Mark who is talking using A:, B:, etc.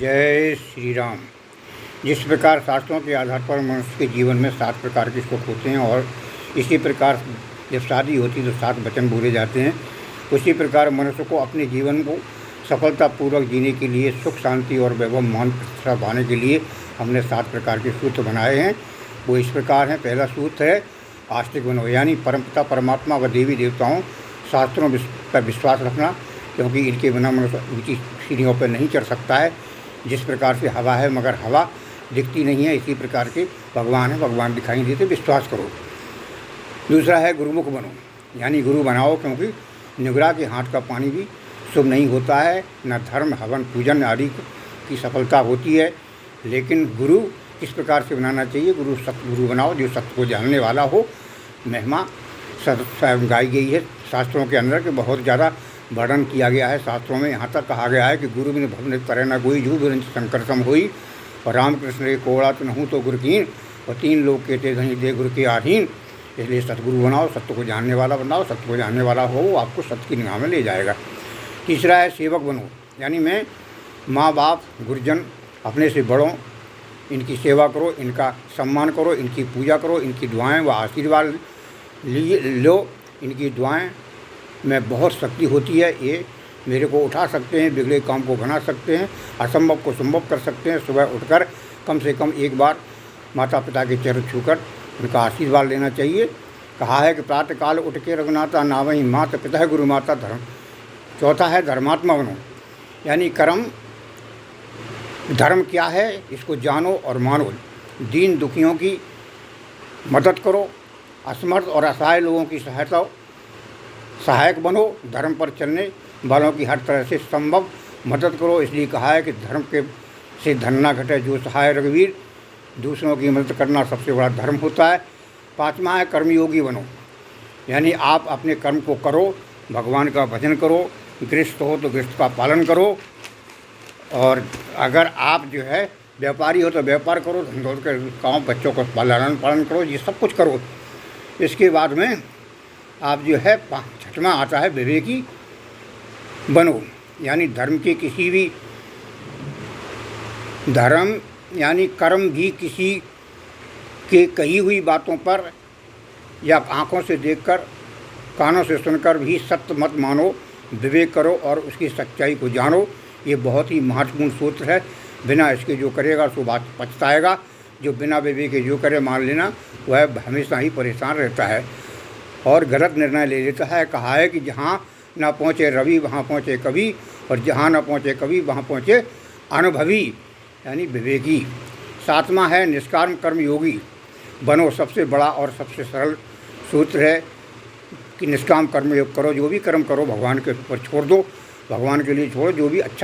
A: जय श्री राम। जिस प्रकार शास्त्रों के आधार पर मनुष्य के जीवन में 7 प्रकार के सुख होते हैं और इसी प्रकार जब शादी होती है तो 7 वचन बोले जाते हैं, उसी प्रकार मनुष्य को अपने जीवन को सफलतापूर्वक जीने के लिए सुख शांति और वैभव मान प्रतिष्ठा पाने के लिए हमने 7 प्रकार के सूत्र बनाए हैं। वो इस प्रकार हैं। पहला सूत्र है आस्तिक बनो, यानी परमपिता परमात्मा व देवी देवताओं शास्त्रों पर विश्वास रखना, क्योंकि इनके बिना मनुष्य ऊँची सीढ़ियों पर नहीं चढ़ सकता है। जिस प्रकार से हवा है मगर हवा दिखती नहीं है, इसी प्रकार के भगवान है, भगवान दिखाई देते, विश्वास करो। दूसरा है गुरुमुख बनो, यानी गुरु बनाओ, क्योंकि निगरा के हाथ का पानी भी शुभ नहीं होता है, न धर्म हवन पूजन आदि की सफलता होती है। लेकिन गुरु किस प्रकार से बनाना चाहिए? गुरु सतगुरु बनाओ जो सत्य को जानने वाला हो। महिमा गाई गई है शास्त्रों के अंदर कि बहुत ज़्यादा वर्णन किया गया है शास्त्रों में। यहाँ तक कहा गया है कि गुरु बिन भवन करे न कोई, जू बिन शंकर सम होई, और रामकृष्ण रे कोड़ा तो नहूँ तो गुरुकीन, और 3 लोग के ते धनी दे गुरु के आधीन। इसलिए सतगुरु बनाओ, सत्य को जानने वाला बनाओ। सत्य को जानने वाला हो वो आपको सत्य की निगाह में ले जाएगा। तीसरा है सेवक बनो, यानी मैं माँ बाप गुरुजन अपने से बड़ों इनकी सेवा करो, इनका सम्मान करो, इनकी पूजा करो, इनकी दुआएं व आशीर्वाद लो। इनकी दुआएं में बहुत शक्ति होती है। ये मेरे को उठा सकते हैं, बिगड़े काम को बना सकते हैं, असंभव को संभव कर सकते हैं। सुबह उठकर कम से कम एक बार माता पिता के चरण छूकर उनका आशीर्वाद लेना चाहिए। कहा है कि प्रातःकाल उठ के रघुनाथा नावहीं माता पिता गुरु माता धर्म। चौथा है धर्मात्मा बनो, यानी कर्म धर्म क्या है इसको जानो और मानो। दीन दुखियों की मदद करो, असमर्थ और असहाय लोगों की सहायक बनो। धर्म पर चलने वालों की हर तरह से संभव मदद करो। इसलिए कहा है कि धर्म के से धन ना घटे जो सहाय रघुवीर। दूसरों की मदद करना सबसे बड़ा धर्म होता है। 5वां है कर्मयोगी बनो, यानी आप अपने कर्म को करो, भगवान का भजन करो। गृहस्थ हो तो गृहस्थ का पालन करो, और अगर आप जो है व्यापारी हो तो व्यापार करो, धंधों के गाँव बच्चों को लालन पालन करो, ये सब कुछ करो। इसके बाद में आप जो है 6वां आता है विवेकी बनो, यानी धर्म के किसी भी धर्म यानी कर्म भी किसी के कही हुई बातों पर या आँखों से देखकर कानों से सुनकर भी सत्य मत मानो। विवेक करो और उसकी सच्चाई को जानो। ये बहुत ही महत्वपूर्ण सूत्र है। बिना इसके जो करेगा सो बात पछताएगा। जो बिना विवेक के जो करे मान लेना वह हमेशा ही परेशान रहता है और गलत निर्णय ले लेता है। कहा है कि जहाँ ना पहुँचे रवि वहाँ पहुँचे कवि, और जहाँ ना पहुँचे कवि वहाँ पहुँचे अनुभवी, यानी विवेकी। 7वां है निष्काम कर्म योगी बनो। सबसे बड़ा और सबसे सरल सूत्र है कि निष्काम कर्म योग करो। जो भी कर्म करो भगवान के ऊपर छोड़ दो, भगवान के लिए छोड़ो। जो भी अच्छा